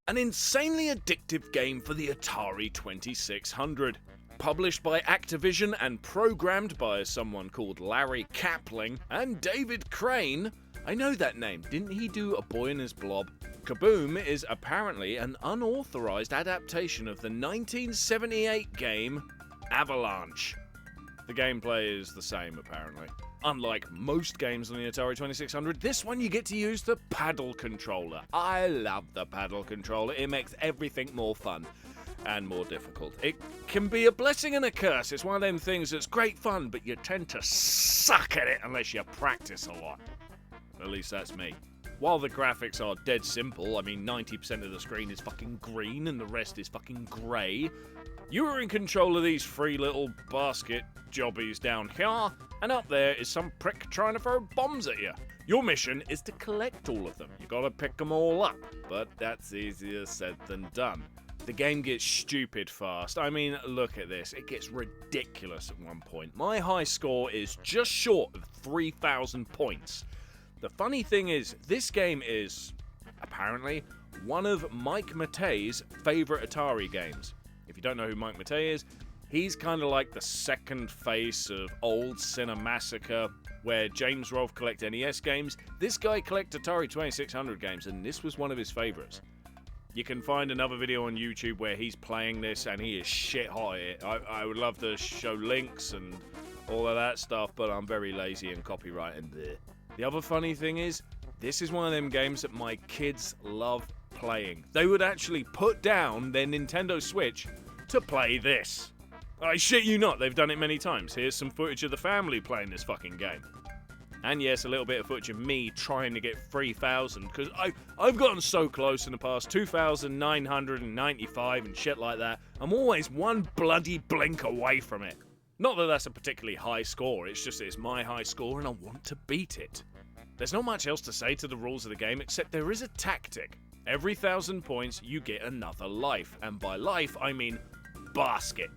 An insanely addictive game for the Atari 2600. Published by Activision and programmed by someone called Larry Kaplan and David Crane. I know that name, didn't he do A Boy and His Blob? Kaboom is apparently an unauthorized adaptation of the 1978 game Avalanche. The gameplay is the same apparently. Unlike most games on the Atari 2600, this one you get to use the paddle controller. I love the paddle controller, it makes everything more fun and more difficult. It can be a blessing and a curse. It's one of them things that's great fun, but you tend to suck at it unless you practice a lot. At least that's me. While the graphics are dead simple, I mean 90% of the screen is fucking green and the rest is fucking grey, you are in control of these three little basket jobbies down here, and up there is some prick trying to throw bombs at you. Your mission is to collect all of them. You gotta pick them all up, but that's easier said than done. The game gets stupid fast. I mean, look at this. It gets ridiculous at one point. My high score is just short of 3,000 points. The funny thing is, this game is, apparently, one of Mike Matei's favourite Atari games. If you don't know who Mike Matei is, he's kind of like the second face of old Cinemassacre, where James Rolfe collect NES games. This guy collect Atari 2600 games, and this was one of his favourites. You can find another video on YouTube where he's playing this, and he is shit hot at it. I would love to show links and all of that stuff, but I'm very lazy in copyright and bleh. The other funny thing is, this is one of them games that my kids love playing. They would actually put down their Nintendo Switch to play this. I shit you not, they've done it many times. Here's some footage of the family playing this fucking game. And yes, a little bit of footage of me trying to get 3,000, because I've gotten so close in the past, 2,995 and shit like that. I'm always one bloody blink away from it. Not that that's a particularly high score, it's just it's my high score and I want to beat it. There's not much else to say to the rules of the game, except there is a tactic. Every 1,000 points, you get another life, and by life, I mean basket.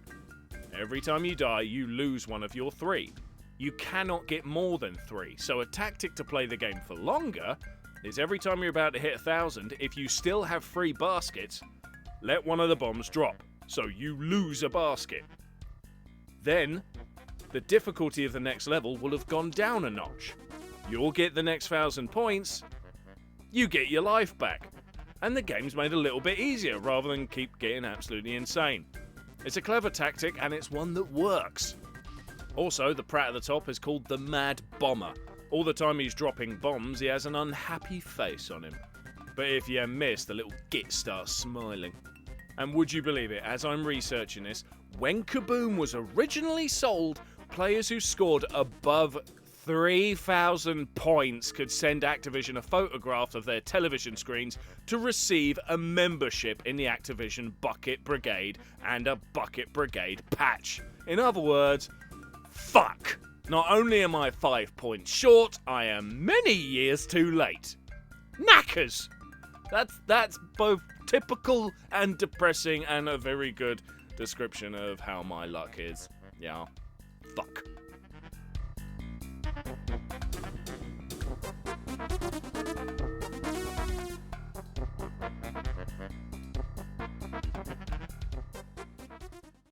Every time you die, you lose one of your 3. You cannot get more than 3, so a tactic to play the game for longer is every time you're about to hit 1,000, if you still have 3 baskets, let one of the bombs drop, so you lose a basket. Then, the difficulty of the next level will have gone down a notch. You'll get the next 1,000 points, you get your life back. And the game's made a little bit easier rather than keep getting absolutely insane. It's a clever tactic and it's one that works. Also, the prat at the top is called the Mad Bomber. All the time he's dropping bombs, he has an unhappy face on him. But if you miss, the little git starts smiling. And would you believe it, as I'm researching this, when Kaboom was originally sold, players who scored above 3,000 points could send Activision a photograph of their television screens to receive a membership in the Activision Bucket Brigade and a Bucket Brigade patch. In other words, fuck! Not only am I 5 points short, I am many years too late. Knackers! That's both typical and depressing and a very good description of how my luck is. Yeah. Fuck.